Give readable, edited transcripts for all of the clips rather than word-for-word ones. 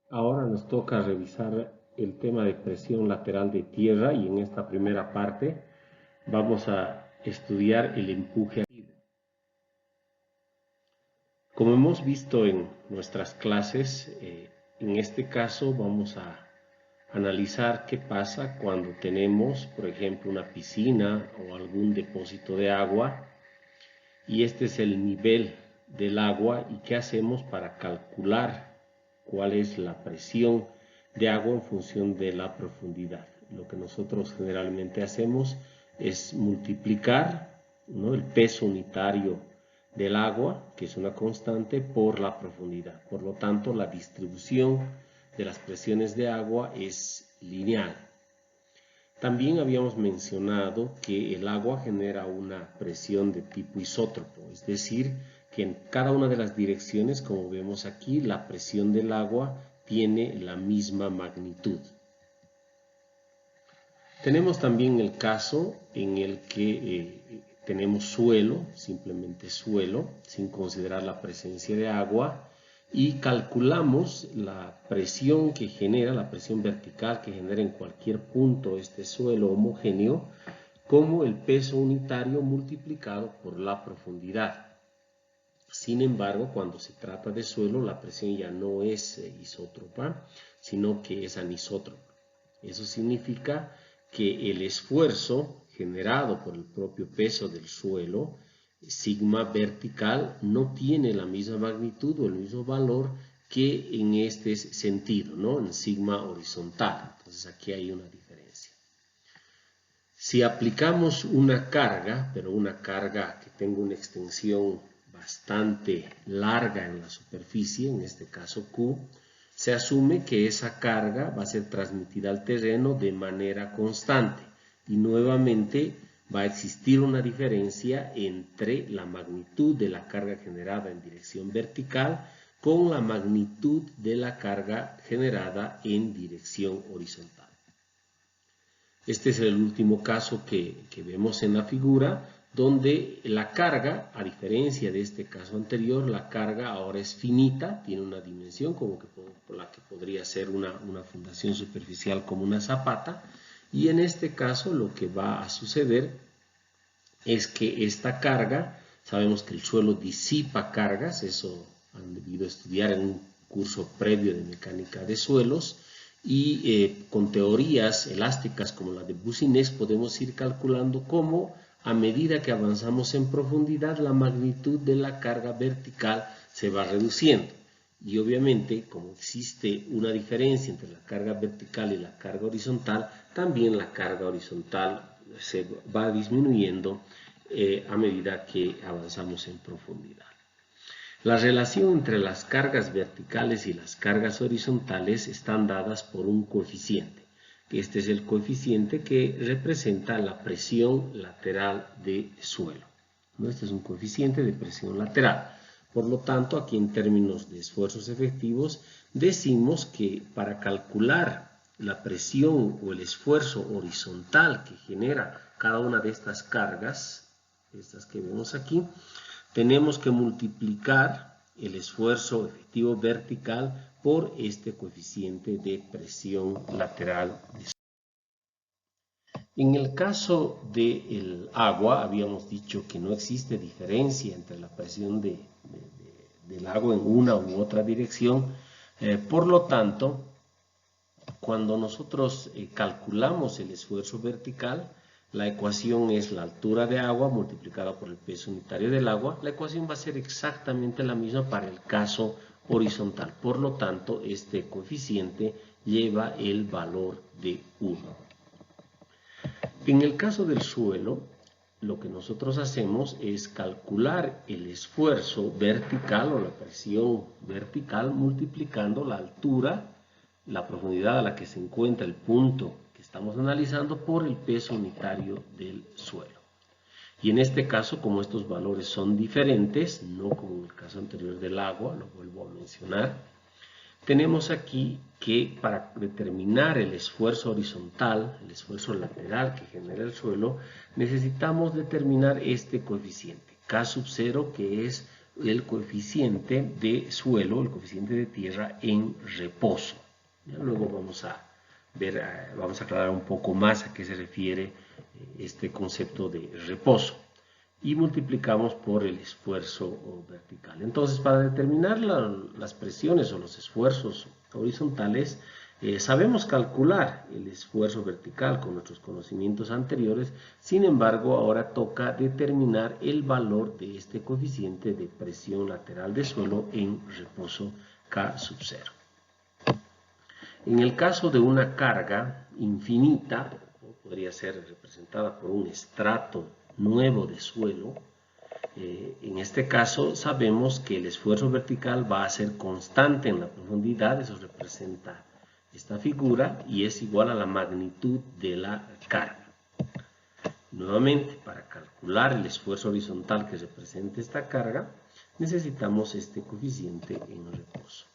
Ahora nos toca revisar el tema de presión lateral de tierra y en esta primera parte vamos a estudiar el empuje. Como hemos visto en nuestras clases, en este caso vamos a analizar qué pasa cuando tenemos, por ejemplo, una piscina o algún depósito de agua y este es el nivel del agua y qué hacemos para calcular cuál es la presión de agua en función de la profundidad. Lo que nosotros generalmente hacemos es multiplicar, ¿no?, el peso unitario del agua, que es una constante, por la profundidad. Por lo tanto, la distribución de las presiones de agua es lineal. También habíamos mencionado que el agua genera una presión de tipo isótropo, es decir, que en cada una de las direcciones, como vemos aquí, la presión del agua tiene la misma magnitud. Tenemos también el caso en el que tenemos suelo, simplemente suelo, sin considerar la presencia de agua, y calculamos la presión que genera, la presión vertical que genera en cualquier punto este suelo homogéneo, como el peso unitario multiplicado por la profundidad. Sin embargo, cuando se trata de suelo, la presión ya no es isótropa, sino que es anisótropa. Eso significa que el esfuerzo generado por el propio peso del suelo, sigma vertical, no tiene la misma magnitud o el mismo valor que en este sentido, ¿no?, en sigma horizontal. Entonces aquí hay una diferencia. Si aplicamos una carga, pero una carga que tenga una extensión bastante larga en la superficie, en este caso Q, se asume que esa carga va a ser transmitida al terreno de manera constante y nuevamente va a existir una diferencia entre la magnitud de la carga generada en dirección vertical con la magnitud de la carga generada en dirección horizontal. Este es el último caso que vemos en la figura, donde la carga, a diferencia de este caso anterior, la carga ahora es finita, tiene una dimensión como que por la que podría ser una fundación superficial como una zapata, y en este caso lo que va a suceder es que esta carga, sabemos que el suelo disipa cargas, eso han debido estudiar en un curso previo de mecánica de suelos, y con teorías elásticas como la de Boussinesq podemos ir calculando cómo a medida que avanzamos en profundidad la magnitud de la carga vertical se va reduciendo. Y obviamente, como existe una diferencia entre la carga vertical y la carga horizontal, también la carga horizontal se va disminuyendo a medida que avanzamos en profundidad. La relación entre las cargas verticales y las cargas horizontales están dadas por un coeficiente. Este es el coeficiente que representa la presión lateral de suelo. Este es un coeficiente de presión lateral. Por lo tanto, aquí en términos de esfuerzos efectivos, decimos que para calcular la presión o el esfuerzo horizontal que genera cada una de estas cargas, estas que vemos aquí, tenemos que multiplicar el esfuerzo efectivo vertical por este coeficiente de presión lateral. En el caso del agua, habíamos dicho que no existe diferencia entre la presión del agua en una u otra dirección. Por lo tanto, cuando nosotros calculamos el esfuerzo vertical, la ecuación es la altura de agua multiplicada por el peso unitario del agua. La ecuación va a ser exactamente la misma para el caso horizontal. Por lo tanto, este coeficiente lleva el valor de 1. En el caso del suelo, lo que nosotros hacemos es calcular el esfuerzo vertical o la presión vertical multiplicando la altura, la profundidad a la que se encuentra el punto que estamos analizando por el peso unitario del suelo. Y en este caso, como estos valores son diferentes, no como en el caso anterior del agua, lo vuelvo a mencionar, tenemos aquí que para determinar el esfuerzo horizontal, el esfuerzo lateral que genera el suelo, necesitamos determinar este coeficiente, K sub 0, que es el coeficiente de suelo, el coeficiente de tierra en reposo. Ya luego vamos a ver, vamos a aclarar un poco más a qué se refiere este concepto de reposo. Y multiplicamos por el esfuerzo vertical. Entonces, para determinar las presiones o los esfuerzos horizontales, sabemos calcular el esfuerzo vertical con nuestros conocimientos anteriores. Sin embargo, ahora toca determinar el valor de este coeficiente de presión lateral de suelo en reposo K sub 0. En el caso de una carga infinita, podría ser representada por un estrato nuevo de suelo, en este caso sabemos que el esfuerzo vertical va a ser constante en la profundidad, eso representa esta figura, y es igual a la magnitud de la carga. Nuevamente, para calcular el esfuerzo horizontal que representa esta carga, necesitamos este coeficiente en reposo.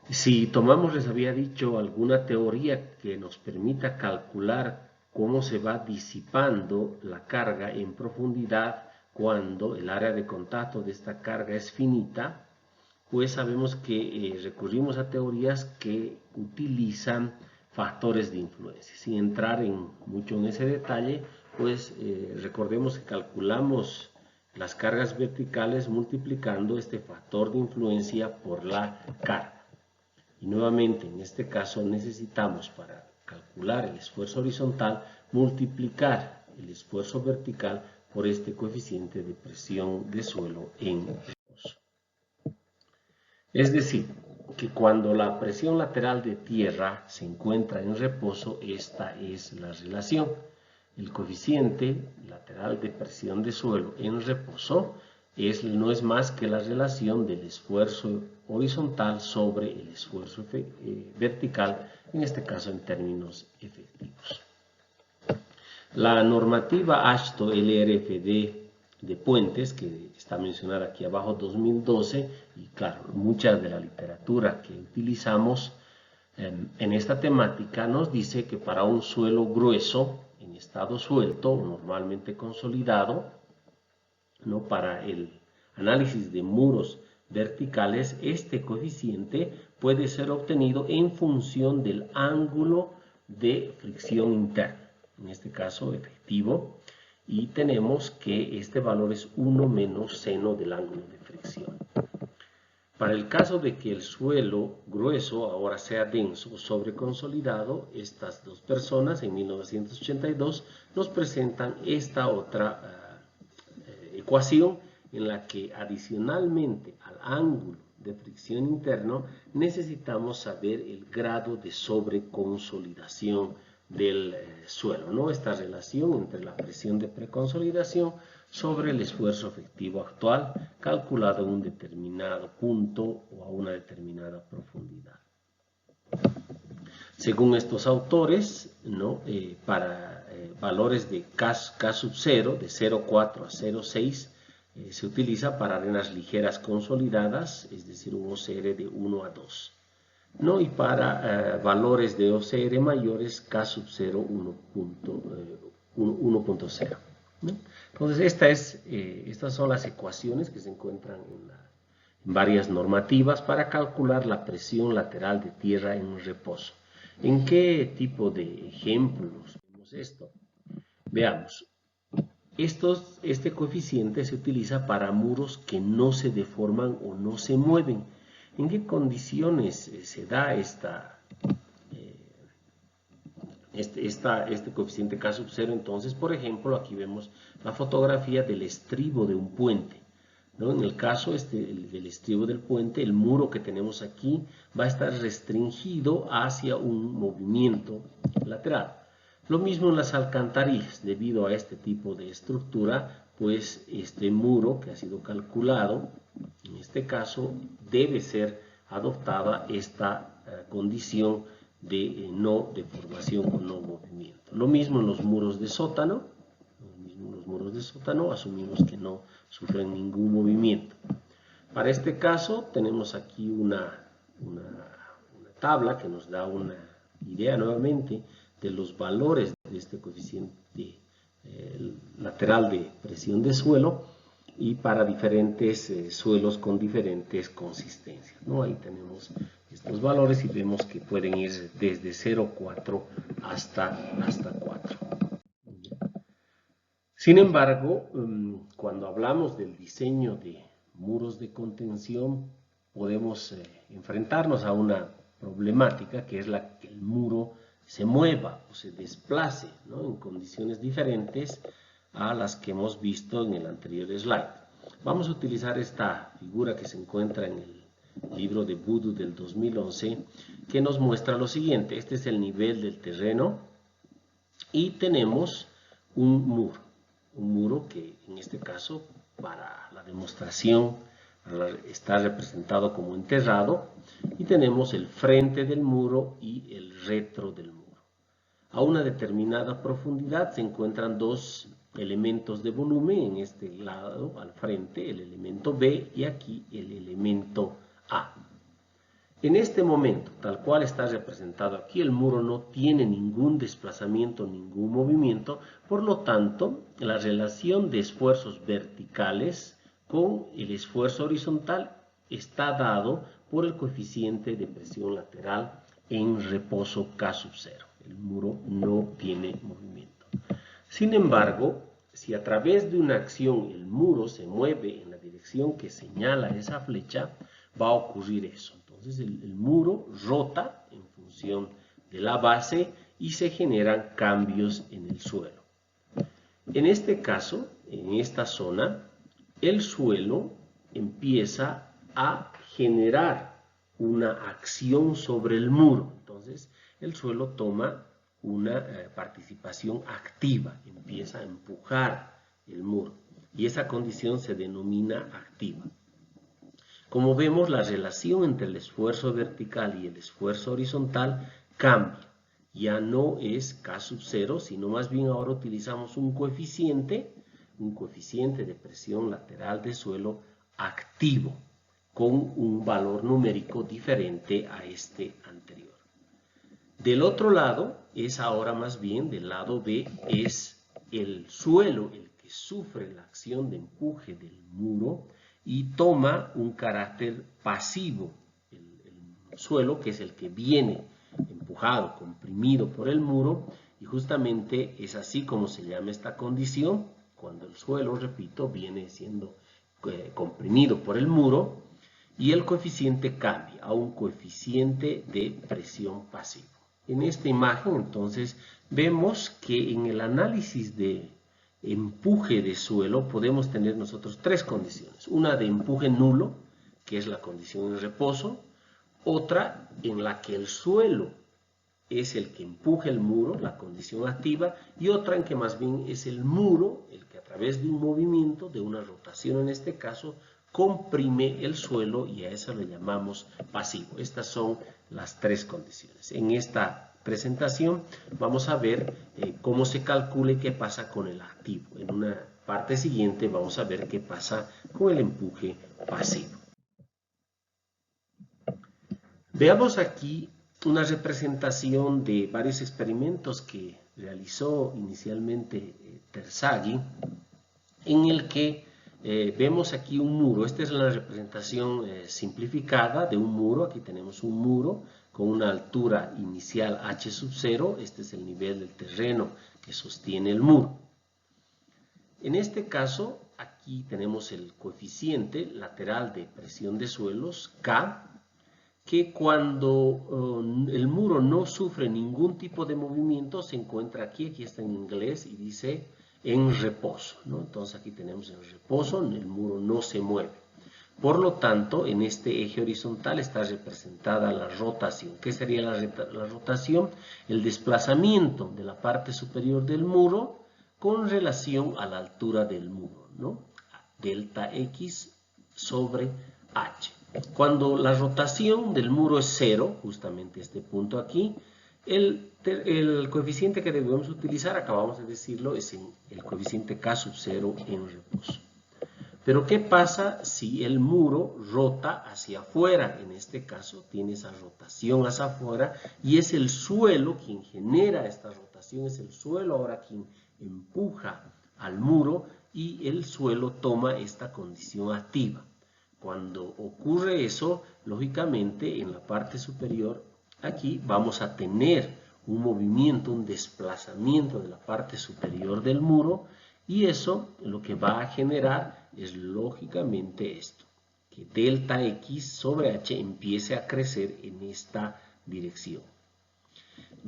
Si tomamos, les había dicho, alguna teoría que nos permita calcular cómo se va disipando la carga en profundidad cuando el área de contacto de esta carga es finita, pues sabemos que recurrimos a teorías que utilizan factores de influencia. Sin entrar mucho en ese detalle, pues recordemos que calculamos las cargas verticales multiplicando este factor de influencia por la carga. Y nuevamente, en este caso necesitamos, para calcular el esfuerzo horizontal, multiplicar el esfuerzo vertical por este coeficiente de presión de suelo en reposo. Es decir, que cuando la presión lateral de tierra se encuentra en reposo, esta es la relación. El coeficiente lateral de presión de suelo en reposo no es más que la relación del esfuerzo horizontal sobre el esfuerzo vertical, en este caso en términos efectivos. La normativa AASHTO LRFD de puentes, que está mencionada aquí abajo, 2012, y claro, mucha de la literatura que utilizamos en esta temática nos dice que para un suelo grueso, en estado suelto, normalmente consolidado, ¿no? Para el análisis de muros verticales, este coeficiente puede ser obtenido en función del ángulo de fricción interna, en este caso efectivo, y tenemos que este valor es 1 menos seno del ángulo de fricción. Para el caso de que el suelo grueso ahora sea denso o sobreconsolidado, estas dos personas en 1982 nos presentan esta otra ecuación en la que adicionalmente al ángulo de fricción interno necesitamos saber el grado de sobreconsolidación del suelo, ¿no? Esta relación entre la presión de preconsolidación sobre el esfuerzo efectivo actual calculado en un determinado punto o a una determinada profundidad. Según estos autores, ¿no? Para valores de K sub 0, de 0,4 a 0,6, se utiliza para arenas ligeras consolidadas, es decir, un OCR de 1 a 2. ¿No? Y para valores de OCR mayores, K sub 0, 1.0. ¿no? Entonces, estas son las ecuaciones que se encuentran en varias normativas para calcular la presión lateral de tierra en un reposo. ¿En qué tipo de ejemplos vemos esto? Veamos. Este coeficiente se utiliza para muros que no se deforman o no se mueven. ¿En qué condiciones se da este coeficiente K sub 0? Entonces, por ejemplo, aquí vemos la fotografía del estribo de un puente, ¿no? En el caso del estribo del puente, el muro que tenemos aquí va a estar restringido hacia un movimiento lateral. Lo mismo en las alcantarillas, debido a este tipo de estructura, pues este muro que ha sido calculado, en este caso, debe ser adoptada esta condición de no deformación o no movimiento. Lo mismo en los muros de sótano, asumimos que no sufren ningún movimiento. Para este caso tenemos aquí una tabla que nos da una idea nuevamente de los valores de este coeficiente lateral de presión de suelo, y para diferentes suelos con diferentes consistencias, ¿no? Ahí tenemos estos valores y vemos que pueden ir desde 0,4 hasta 4. Sin embargo, cuando hablamos del diseño de muros de contención, podemos enfrentarnos a una problemática que es la que el muro se mueva o se desplace, ¿no? En condiciones diferentes a las que hemos visto en el anterior slide. Vamos a utilizar esta figura que se encuentra en el libro de Voodoo del 2011, que nos muestra lo siguiente. Este es el nivel del terreno y tenemos un muro que en este caso para la demostración está representado como enterrado, y tenemos el frente del muro y el retro del muro. A una determinada profundidad se encuentran dos elementos de volumen, en este lado al frente el elemento B y aquí el elemento A. En este momento, tal cual está representado aquí, el muro no tiene ningún desplazamiento, ningún movimiento, por lo tanto, la relación de esfuerzos verticales con el esfuerzo horizontal está dado por el coeficiente de presión lateral en reposo K sub 0. El muro no tiene movimiento. Sin embargo, si a través de una acción el muro se mueve en la dirección que señala esa flecha, va a ocurrir eso. Entonces el muro rota en función de la base y se generan cambios en el suelo. En este caso, en esta zona, el suelo empieza a generar una acción sobre el muro. Entonces el suelo toma una participación activa, empieza a empujar el muro y esa condición se denomina activa. Como vemos, la relación entre el esfuerzo vertical y el esfuerzo horizontal cambia. Ya no es K sub 0, sino más bien ahora utilizamos un coeficiente de presión lateral de suelo activo, con un valor numérico diferente a este anterior. Del otro lado, es ahora más bien, del lado B, es el suelo el que sufre la acción de empuje del muro y toma un carácter pasivo. El suelo, que es el que viene empujado, comprimido por el muro, y justamente es así como se llama esta condición, cuando el suelo, repito, viene siendo comprimido por el muro y el coeficiente cambia a un coeficiente de presión pasivo. En esta imagen, entonces, vemos que en el análisis de empuje de suelo podemos tener nosotros tres condiciones. Una de empuje nulo, que es la condición en reposo. Otra en la que el suelo es el que empuja el muro, la condición activa. Y otra en que más bien es el muro el que a través de un movimiento, de una rotación en este caso, comprime el suelo y a eso le llamamos pasivo. Estas son las tres condiciones. En esta presentación vamos a ver cómo se calcula y qué pasa con el activo. En una parte siguiente vamos a ver qué pasa con el empuje pasivo. Veamos aquí una representación de varios experimentos que realizó inicialmente Terzaghi, en el que vemos aquí un muro. Esta es la representación simplificada de un muro. Aquí tenemos un muro con una altura inicial h sub 0. Este es el nivel del terreno que sostiene el muro. En este caso, aquí tenemos el coeficiente lateral de presión de suelos, K, que cuando el muro no sufre ningún tipo de movimiento se encuentra aquí está en inglés y dice en reposo, ¿no? Entonces aquí tenemos en reposo, el muro no se mueve. Por lo tanto, en este eje horizontal está representada la rotación. ¿Qué sería la rotación? El desplazamiento de la parte superior del muro con relación a la altura del muro, ¿no? Delta X sobre H. Cuando la rotación del muro es 0, justamente este punto aquí, el coeficiente que debemos utilizar, acabamos de decirlo, es el coeficiente K sub 0 en reposo. Pero ¿qué pasa si el muro rota hacia afuera? En este caso tiene esa rotación hacia afuera y es el suelo quien genera esta rotación, es el suelo ahora quien empuja al muro y el suelo toma esta condición activa. Cuando ocurre eso, lógicamente en la parte superior aquí vamos a tener un movimiento, un desplazamiento de la parte superior del muro, y eso lo que va a generar es lógicamente esto, que delta X sobre H empiece a crecer en esta dirección.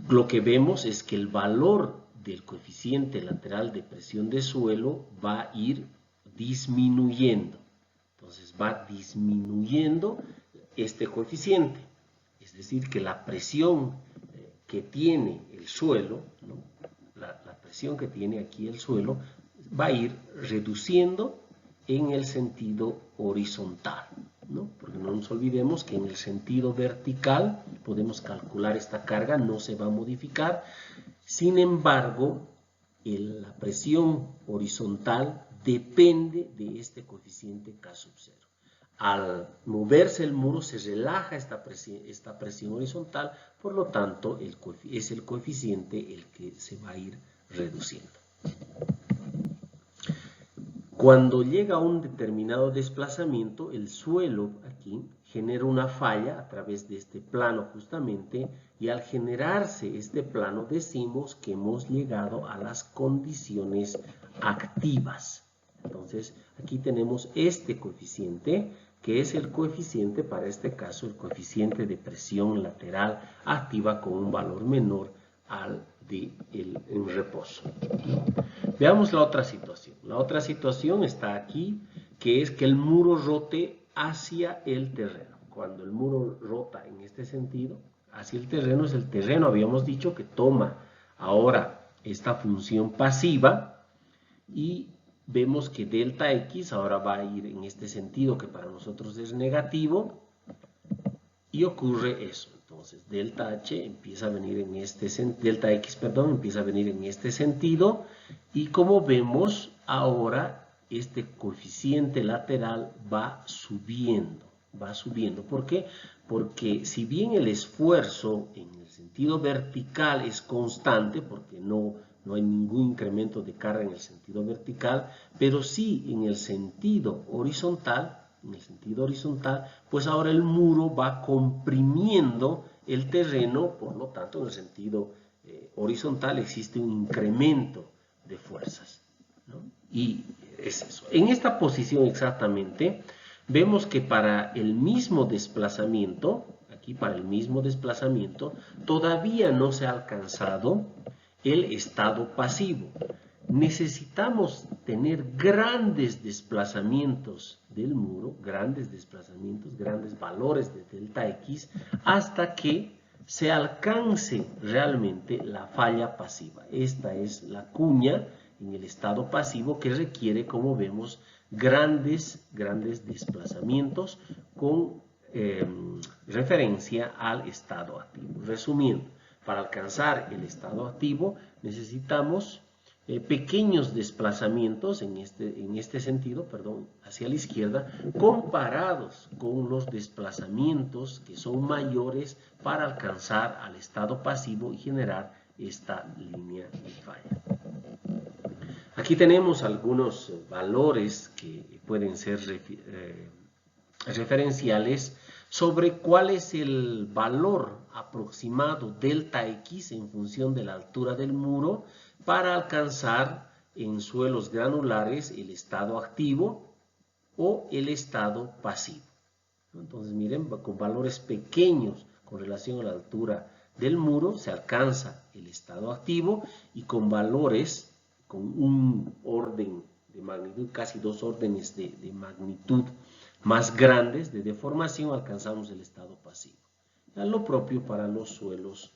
Lo que vemos es que el valor del coeficiente lateral de presión de suelo va a ir disminuyendo. Entonces va disminuyendo este coeficiente. Es decir, que la presión que tiene el suelo, ¿no? la presión que tiene aquí el suelo, va a ir reduciendo en el sentido horizontal, ¿no? Porque no nos olvidemos que en el sentido vertical podemos calcular esta carga, no se va a modificar. Sin embargo, la presión horizontal depende de este coeficiente K sub 0. Al moverse el muro se relaja esta presión horizontal, por lo tanto es el coeficiente el que se va a ir reduciendo. Cuando llega a un determinado desplazamiento, el suelo aquí genera una falla a través de este plano justamente, y al generarse este plano decimos que hemos llegado a las condiciones activas. Entonces aquí tenemos este coeficiente, que es el coeficiente, para este caso, el coeficiente de presión lateral activa con un valor menor al en reposo. Veamos la otra situación. La otra situación está aquí, que es que el muro rote hacia el terreno. Cuando el muro rota en este sentido, hacia el terreno, es el terreno, habíamos dicho, que toma ahora esta función pasiva, y vemos que delta X ahora va a ir en este sentido, que para nosotros es negativo, y ocurre eso. Entonces delta H empieza a venir en delta X, perdón, empieza a venir en este sentido, y como vemos ahora este coeficiente lateral va subiendo. ¿Por qué? Porque si bien el esfuerzo en el sentido vertical es constante, porque no hay ningún incremento de carga en el sentido vertical, pero sí en el sentido horizontal, pues ahora el muro va comprimiendo el terreno, por lo tanto en el sentido horizontal existe un incremento de fuerzas, ¿no? Y es eso. En esta posición exactamente, vemos que para el mismo desplazamiento, todavía no se ha alcanzado el estado pasivo. Necesitamos tener grandes desplazamientos del muro, grandes valores de delta X, hasta que se alcance realmente la falla pasiva. Esta es la cuña en el estado pasivo que requiere, como vemos, grandes desplazamientos con referencia al estado activo. Resumiendo, para alcanzar el estado activo necesitamos pequeños desplazamientos en este sentido, hacia la izquierda, comparados con los desplazamientos que son mayores para alcanzar al estado pasivo y generar esta línea de falla. Aquí tenemos algunos valores que pueden ser referenciales sobre cuál es el valor aproximado delta X en función de la altura del muro para alcanzar en suelos granulares el estado activo o el estado pasivo. Entonces miren, con valores pequeños con relación a la altura del muro se alcanza el estado activo, y con valores con un orden de magnitud, casi 2 órdenes de magnitud más grandes de deformación, alcanzamos el estado pasivo. Lo propio para los suelos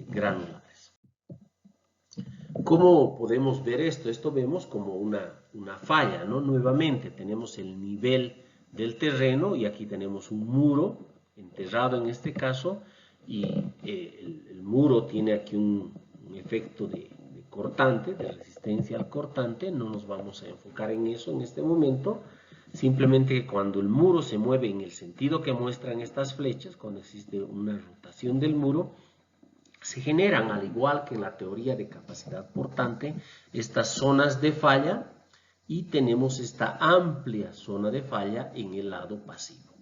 granulares. ¿Cómo podemos ver esto? Esto vemos como una falla, ¿no? Nuevamente tenemos el nivel del terreno y aquí tenemos un muro enterrado en este caso, y el muro tiene aquí un efecto de cortante, de resistencia al cortante. No nos vamos a enfocar en eso en este momento. Simplemente cuando el muro se mueve en el sentido que muestran estas flechas, cuando existe una rotación del muro, se generan, al igual que en la teoría de capacidad portante, estas zonas de falla y tenemos esta amplia zona de falla en el lado pasivo.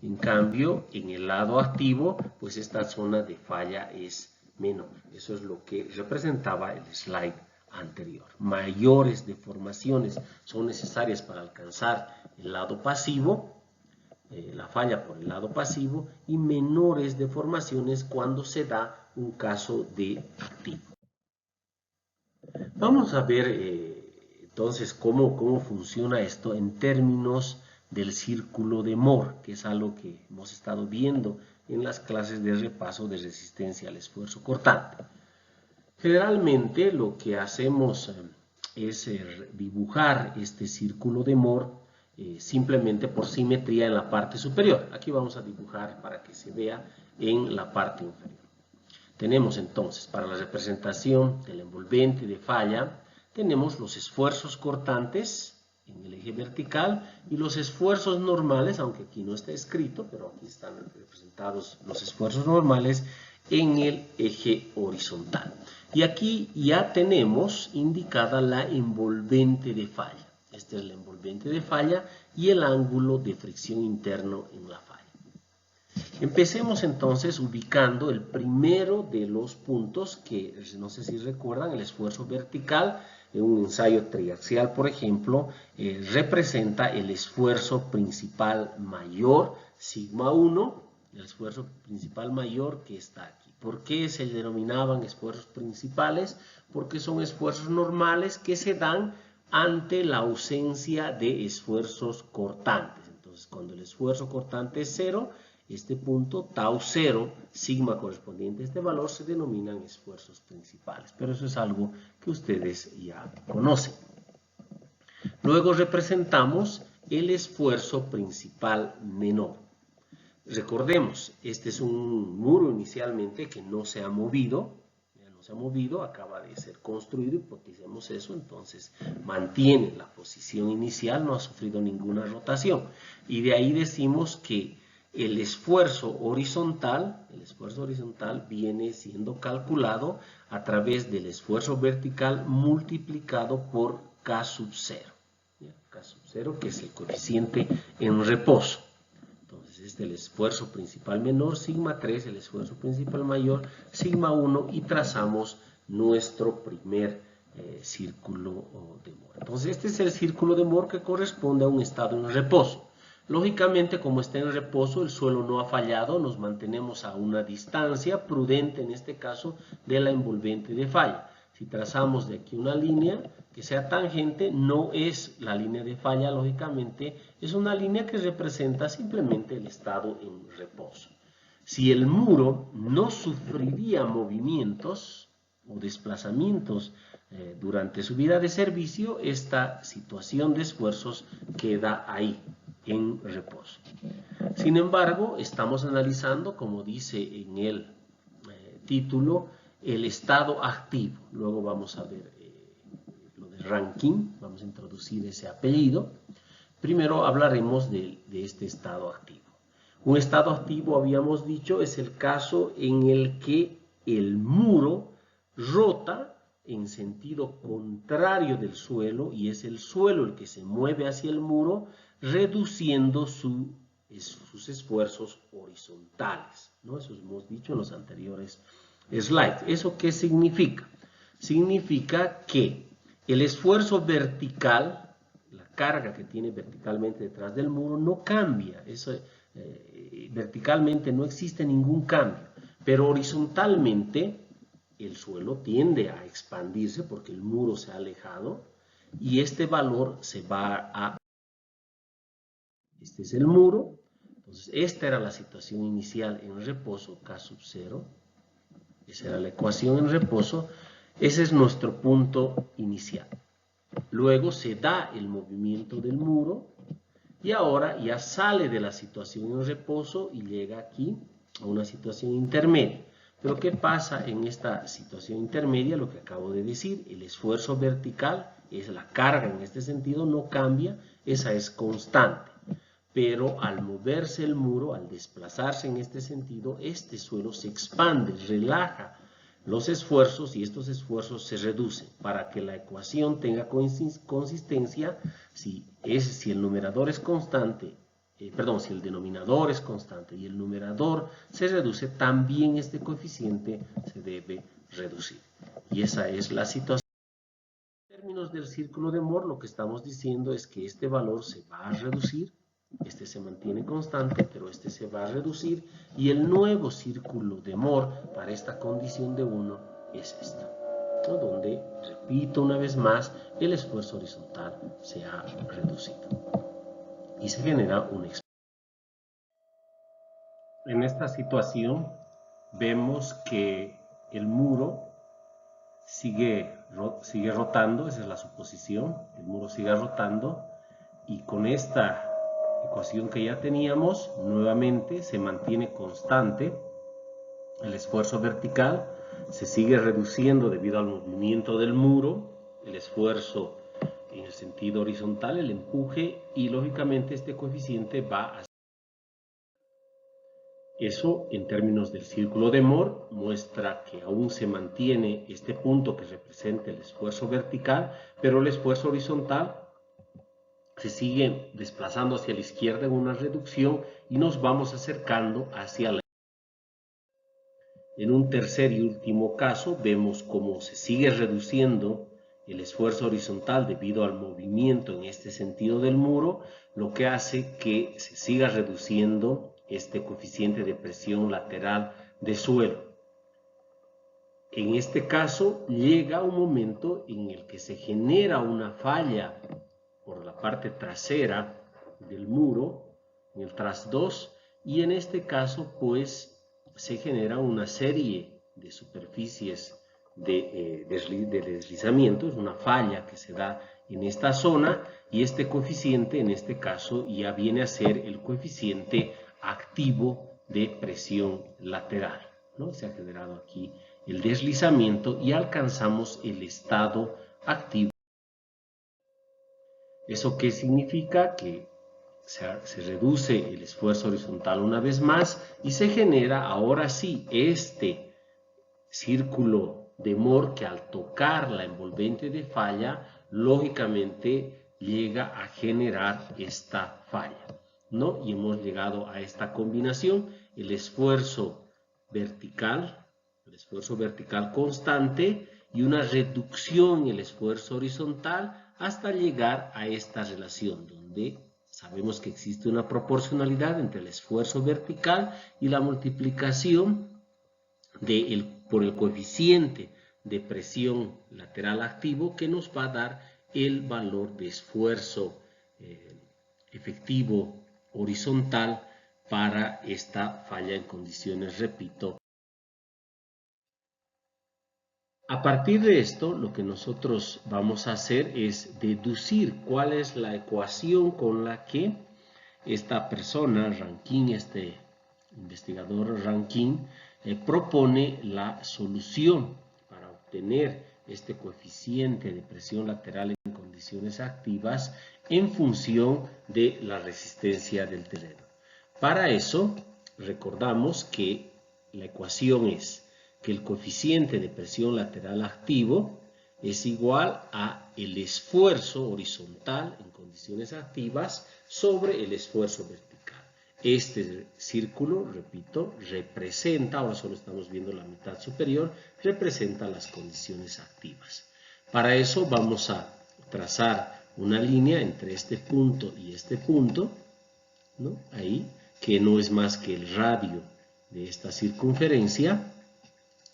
En cambio, en el lado activo, pues esta zona de falla es menor. Eso es lo que representaba el slide anterior. Mayores deformaciones son necesarias para alcanzar el lado pasivo, la falla por el lado pasivo, y menores deformaciones cuando se da un caso de activo. Vamos a ver entonces cómo funciona esto en términos del círculo de Moore, que es algo que hemos estado viendo en las clases de repaso de resistencia al esfuerzo cortante. Generalmente lo que hacemos es dibujar este círculo de Moore simplemente por simetría en la parte superior. Aquí vamos a dibujar para que se vea en la parte inferior. Tenemos entonces para la representación del envolvente de falla, tenemos los esfuerzos cortantes en el eje vertical y los esfuerzos normales, aunque aquí no está escrito, pero aquí están representados los esfuerzos normales en el eje horizontal. Y aquí ya tenemos indicada la envolvente de falla. Este es el envolvente de falla y el ángulo de fricción interno en la falla. Empecemos entonces ubicando el primero de los puntos que, no sé si recuerdan, el esfuerzo vertical en un ensayo triaxial, por ejemplo, representa el esfuerzo principal mayor, sigma 1, el esfuerzo principal mayor que está aquí. ¿Por qué se denominaban esfuerzos principales? Porque son esfuerzos normales que se dan ante la ausencia de esfuerzos cortantes. Entonces, cuando el esfuerzo cortante es 0, este punto, tau 0, sigma correspondiente a este valor, se denominan esfuerzos principales. Pero eso es algo que ustedes ya conocen. Luego representamos el esfuerzo principal menor. Recordemos, este es un muro inicialmente que no se ha movido, acaba de ser construido, hipoticemos eso, entonces mantiene la posición inicial, no ha sufrido ninguna rotación. Y de ahí decimos que el esfuerzo horizontal viene siendo calculado a través del esfuerzo vertical multiplicado por K sub 0. K sub 0, que es el coeficiente en reposo. Entonces, este es el esfuerzo principal menor, sigma 3, el esfuerzo principal mayor, sigma 1, y trazamos nuestro primer círculo de Moore. Entonces, este es el círculo de Moore que corresponde a un estado en reposo. Lógicamente, como está en reposo, el suelo no ha fallado, nos mantenemos a una distancia prudente, en este caso, de la envolvente de falla. Si trazamos de aquí una línea que sea tangente, no es la línea de falla, lógicamente, es una línea que representa simplemente el estado en reposo. Si el muro no sufriría movimientos o desplazamientos durante su vida de servicio, esta situación de esfuerzos queda ahí, en reposo. Sin embargo, estamos analizando, como dice en el título, el estado activo. Luego vamos a ver lo de Rankine, vamos a introducir ese apellido. Primero hablaremos de este estado activo. Un estado activo, habíamos dicho, es el caso en el que el muro rota en sentido contrario del suelo y es el suelo el que se mueve hacia el muro, reduciendo sus esfuerzos horizontales, ¿no? Eso hemos dicho en los anteriores slides. ¿Eso qué significa? Significa que el esfuerzo vertical, la carga que tiene verticalmente detrás del muro, no cambia. Verticalmente no existe ningún cambio, pero horizontalmente el suelo tiende a expandirse porque el muro se ha alejado y este valor se va a... Este es el muro. Entonces, esta era la situación inicial en reposo, K sub 0. Esa era la ecuación en reposo. Ese es nuestro punto inicial. Luego se da el movimiento del muro y ahora ya sale de la situación en reposo y llega aquí a una situación intermedia. Pero ¿qué pasa en esta situación intermedia? Lo que acabo de decir, el esfuerzo vertical, es la carga en este sentido, no cambia, esa es constante. Pero al moverse el muro, al desplazarse en este sentido, este suelo se expande, relaja los esfuerzos y estos esfuerzos se reducen. Para que la ecuación tenga consistencia, si el numerador es constante, si el denominador es constante y el numerador se reduce, también este coeficiente se debe reducir. Y esa es la situación. En términos del círculo de Mohr, lo que estamos diciendo es que este valor se va a reducir, este se mantiene constante, pero este se va a reducir, y el nuevo círculo de Mohr para esta condición de 1 es esto, ¿no? Donde, repito una vez más, el esfuerzo horizontal se ha reducido y se genera una expresión. En esta situación vemos que el muro sigue rotando, esa es la suposición, el muro sigue rotando, y con esta ecuación que ya teníamos, nuevamente se mantiene constante el esfuerzo vertical, se sigue reduciendo debido al movimiento del muro, el esfuerzo en el sentido horizontal, el empuje, y lógicamente este coeficiente va a... Eso, en términos del círculo de Mohr, muestra que aún se mantiene este punto que representa el esfuerzo vertical, pero el esfuerzo horizontal se sigue desplazando hacia la izquierda en una reducción y nos vamos acercando hacia la... En un tercer y último caso, vemos cómo se sigue reduciendo el esfuerzo horizontal debido al movimiento en este sentido del muro, lo que hace que se siga reduciendo este coeficiente de presión lateral de suelo. En este caso llega un momento en el que se genera una falla por la parte trasera del muro, en el tras 2, y en este caso pues se genera una serie de superficies de deslizamiento, es una falla que se da en esta zona, y este coeficiente en este caso ya viene a ser el coeficiente activo de presión lateral, ¿no? Se ha generado aquí el deslizamiento y alcanzamos el estado activo. ¿Eso qué significa? Que se reduce el esfuerzo horizontal una vez más y se genera ahora sí este círculo de Mohr que al tocar la envolvente de falla, lógicamente llega a generar esta falla, ¿no? Y hemos llegado a esta combinación, el esfuerzo vertical constante y una reducción en el esfuerzo horizontal hasta llegar a esta relación donde sabemos que existe una proporcionalidad entre el esfuerzo vertical y la multiplicación por el coeficiente de presión lateral activo que nos va a dar el valor de esfuerzo efectivo horizontal para esta falla en condiciones, repito. A partir de esto, lo que nosotros vamos a hacer es deducir cuál es la ecuación con la que esta persona, Rankine, este investigador Rankine, propone la solución para obtener este coeficiente de presión lateral en condiciones activas en función de la resistencia del terreno. Para eso, recordamos que la ecuación es que el coeficiente de presión lateral activo es igual a el esfuerzo horizontal en condiciones activas sobre el esfuerzo vertical. Este círculo, repito, representa, ahora solo estamos viendo la mitad superior, representa las condiciones activas. Para eso vamos a trazar una línea entre este punto y este punto, ¿no? Ahí, que no es más que el radio de esta circunferencia,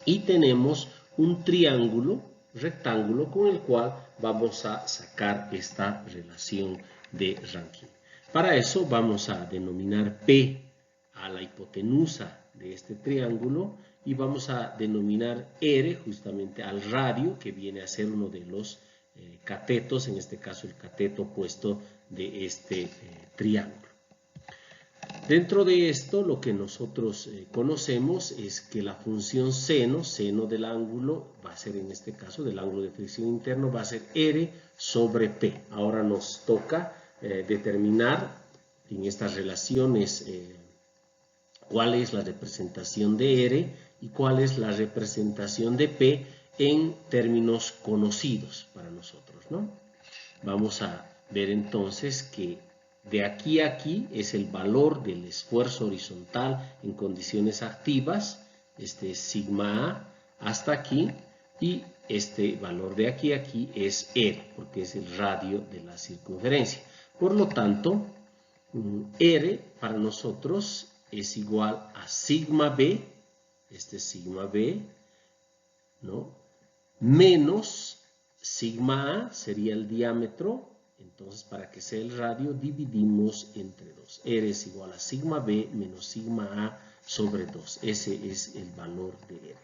y tenemos un triángulo rectángulo con el cual vamos a sacar esta relación de Rankine. Para eso vamos a denominar P a la hipotenusa de este triángulo y vamos a denominar R justamente al radio, que viene a ser uno de los catetos, en este caso el cateto opuesto de este triángulo. Dentro de esto, lo que nosotros conocemos es que la función seno del ángulo, va a ser en este caso del ángulo de fricción interno, va a ser R sobre P. Ahora nos toca determinar en estas relaciones cuál es la representación de R y cuál es la representación de P en términos conocidos para nosotros, ¿no? Vamos a ver entonces que de aquí a aquí es el valor del esfuerzo horizontal en condiciones activas, este es sigma A hasta aquí, y este valor de aquí a aquí es R, porque es el radio de la circunferencia. Por lo tanto, R para nosotros es igual a sigma B, este es sigma B, ¿no? Menos sigma A sería el diámetro. Entonces, para que sea el radio, dividimos entre 2. R es igual a sigma B menos sigma A sobre 2. Ese es el valor de R.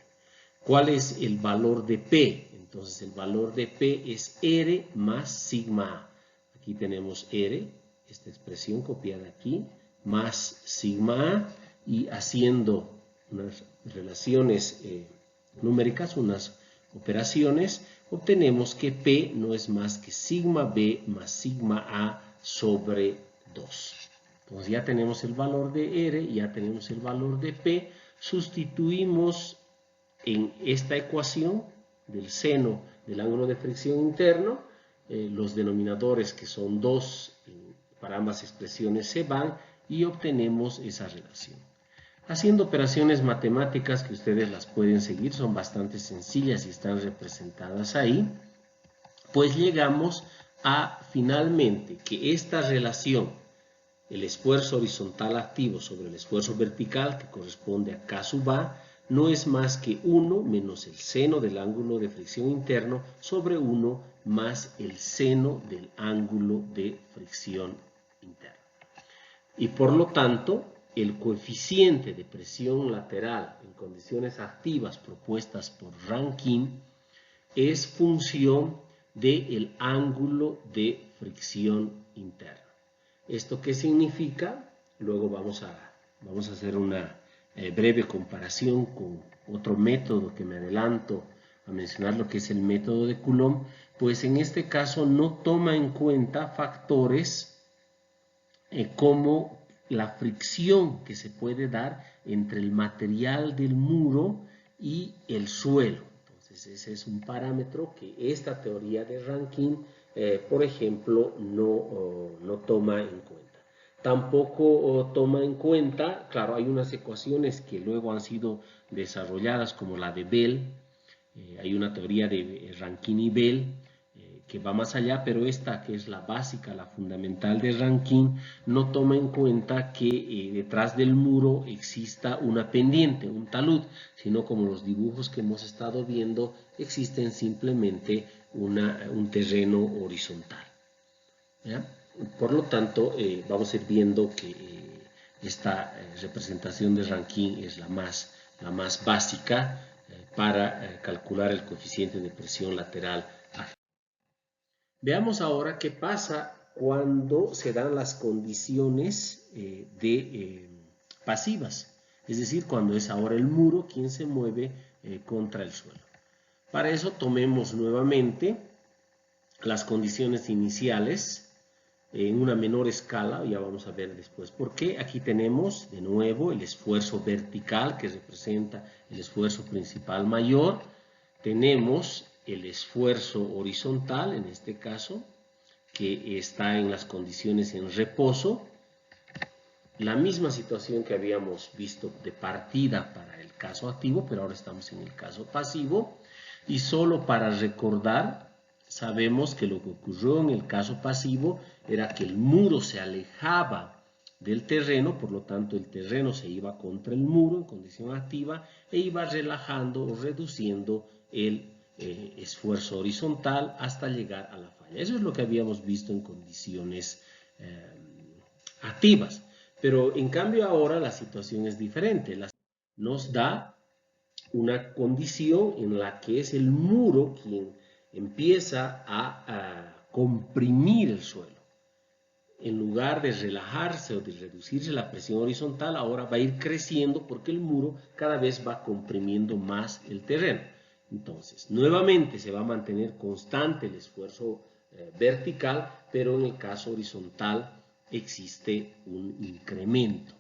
¿Cuál es el valor de P? Entonces, el valor de P es R más sigma A. Aquí tenemos R, esta expresión copiada aquí, más sigma A, y haciendo unas relaciones numéricas, unas operaciones, obtenemos que P no es más que sigma B más sigma A sobre 2. Entonces ya tenemos el valor de R, ya tenemos el valor de P, sustituimos en esta ecuación del seno del ángulo de fricción interno, los denominadores que son 2 para ambas expresiones se van y obtenemos esa relación. Haciendo operaciones matemáticas que ustedes las pueden seguir, son bastante sencillas y están representadas ahí, pues llegamos a finalmente que esta relación, el esfuerzo horizontal activo sobre el esfuerzo vertical, que corresponde a K sub A, no es más que 1 menos el seno del ángulo de fricción interno sobre 1 más el seno del ángulo de fricción interno. Y por lo tanto, el coeficiente de presión lateral en condiciones activas propuestas por Rankine es función del ángulo de fricción interna. ¿Esto qué significa? Luego vamos a hacer una breve comparación con otro método que me adelanto a mencionar, lo que es el método de Coulomb, pues en este caso no toma en cuenta factores como la fricción que se puede dar entre el material del muro y el suelo. Entonces ese es un parámetro que esta teoría de Rankine, por ejemplo, no toma en cuenta. Tampoco toma en cuenta, claro, hay unas ecuaciones que luego han sido desarrolladas como la de Bell, hay una teoría de Rankine y Bell, que va más allá, pero esta que es la básica, la fundamental de Rankine, no toma en cuenta que detrás del muro exista una pendiente, un talud, sino como los dibujos que hemos estado viendo, existen simplemente un terreno horizontal. ¿Ya? Por lo tanto, vamos a ir viendo que esta representación de Rankine es la más básica para calcular el coeficiente de presión lateral. Veamos ahora qué pasa cuando se dan las condiciones pasivas, es decir, cuando es ahora el muro quien se mueve contra el suelo. Para eso tomemos nuevamente las condiciones iniciales en una menor escala, ya vamos a ver después por qué. Aquí tenemos de nuevo el esfuerzo vertical que representa el esfuerzo principal mayor. Tenemos el esfuerzo horizontal, en este caso, que está en las condiciones en reposo. La misma situación que habíamos visto de partida para el caso activo, pero ahora estamos en el caso pasivo. Y solo para recordar, sabemos que lo que ocurrió en el caso pasivo era que el muro se alejaba del terreno, por lo tanto el terreno se iba contra el muro en condición activa e iba relajando o reduciendo el esfuerzo horizontal hasta llegar a la falla. Eso es lo que habíamos visto en condiciones activas. Pero en cambio ahora la situación es diferente. Nos da una condición en la que es el muro quien empieza a comprimir el suelo. En lugar de relajarse o de reducirse la presión horizontal, ahora va a ir creciendo porque el muro cada vez va comprimiendo más el terreno. Entonces, nuevamente se va a mantener constante el esfuerzo vertical, pero en el caso horizontal existe un incremento.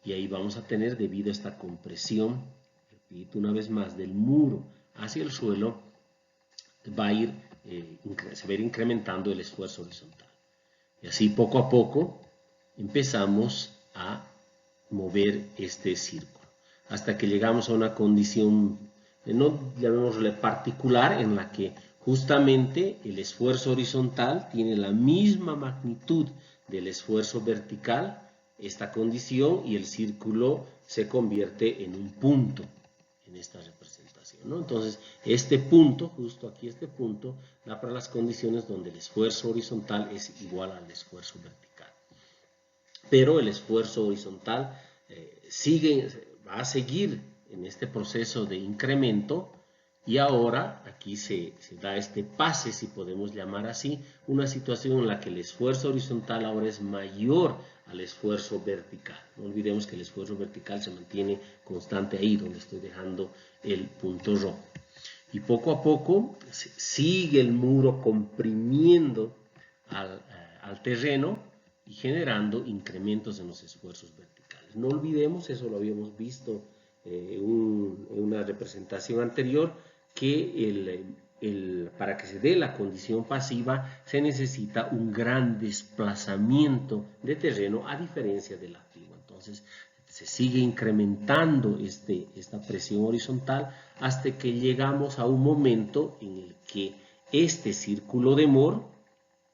y ahí vamos a tener, debido a esta compresión, repito una vez más, del muro hacia el suelo, se va a ir incrementando el esfuerzo horizontal. Y así poco a poco empezamos a mover este círculo, hasta que llegamos a una condición, no llamémosle particular, en la que justamente el esfuerzo horizontal tiene la misma magnitud del esfuerzo vertical, esta condición, y el círculo se convierte en un punto en esta representación, ¿no? Entonces, este punto, justo aquí este punto, da para las condiciones donde el esfuerzo horizontal es igual al esfuerzo vertical. Pero el esfuerzo horizontal va a seguir en este proceso de incremento, y ahora aquí se da este pase, si podemos llamar así, una situación en la que el esfuerzo horizontal ahora es mayor al esfuerzo vertical. No olvidemos que el esfuerzo vertical se mantiene constante ahí, donde estoy dejando el punto rojo. Y poco a poco sigue el muro comprimiendo al terreno y generando incrementos en los esfuerzos verticales. No olvidemos, eso lo habíamos visto en una representación anterior, que para que se dé la condición pasiva se necesita un gran desplazamiento de terreno, a diferencia del activo. Entonces se sigue incrementando esta presión horizontal hasta que llegamos a un momento en el que este círculo de Moore,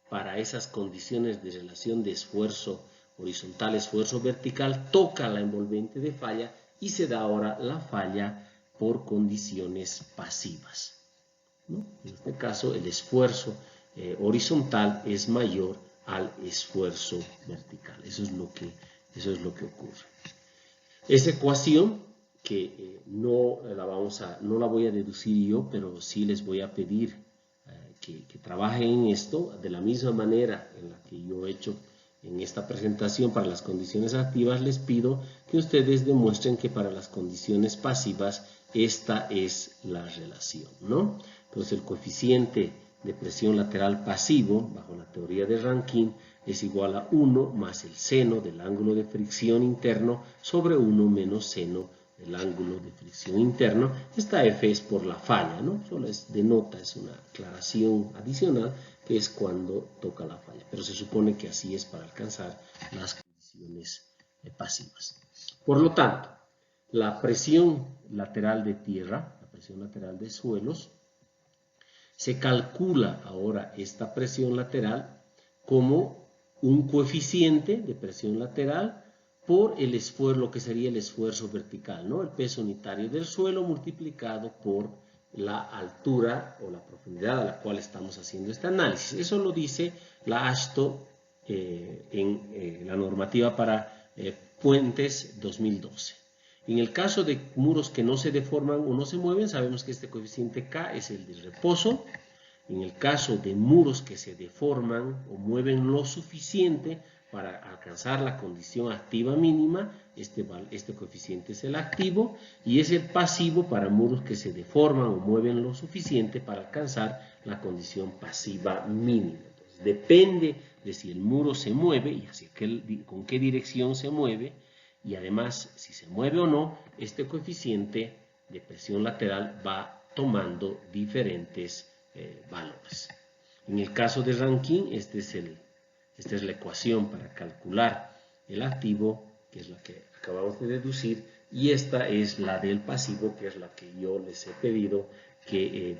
para esas condiciones de relación de esfuerzo horizontal, esfuerzo vertical, toca la envolvente de falla y se da ahora la falla por condiciones pasivas, ¿no? En este caso, el esfuerzo horizontal es mayor al esfuerzo vertical. Eso es lo que ocurre. Esa ecuación, que no la voy a deducir yo, pero sí les voy a pedir que trabajen en esto de la misma manera en la que yo he hecho en esta presentación para las condiciones activas. Les pido que ustedes demuestren que para las condiciones pasivas esta es la relación, ¿no? Entonces, el coeficiente de presión lateral pasivo, bajo la teoría de Rankine, es igual a 1 más el seno del ángulo de fricción interno sobre 1 menos seno del ángulo de fricción interno. Esta F es por la falla, ¿no? Solo denota, es una aclaración adicional, que es cuando toca la falla. Pero se supone que así es para alcanzar las condiciones pasivas. Por lo tanto, la presión lateral de tierra, la presión lateral de suelos, se calcula ahora esta presión lateral como un coeficiente de presión lateral por el esfuerzo, lo que sería el esfuerzo vertical, ¿no? El peso unitario del suelo multiplicado por la altura o la profundidad a la cual estamos haciendo este análisis. Eso lo dice la AASHTO en la normativa para puentes 2012. En el caso de muros que no se deforman o no se mueven, sabemos que este coeficiente K es el de reposo. En el caso de muros que se deforman o mueven lo suficiente para alcanzar la condición activa mínima, este coeficiente es el activo, y es el pasivo para muros que se deforman o mueven lo suficiente para alcanzar la condición pasiva mínima. Entonces, depende de si el muro se mueve y con qué dirección se mueve, y además si se mueve o no, este coeficiente de presión lateral va tomando diferentes valores. En el caso de Rankine, esta es la ecuación para calcular el activo, que es la que acabamos de deducir, y esta es la del pasivo, que es la que yo les he pedido que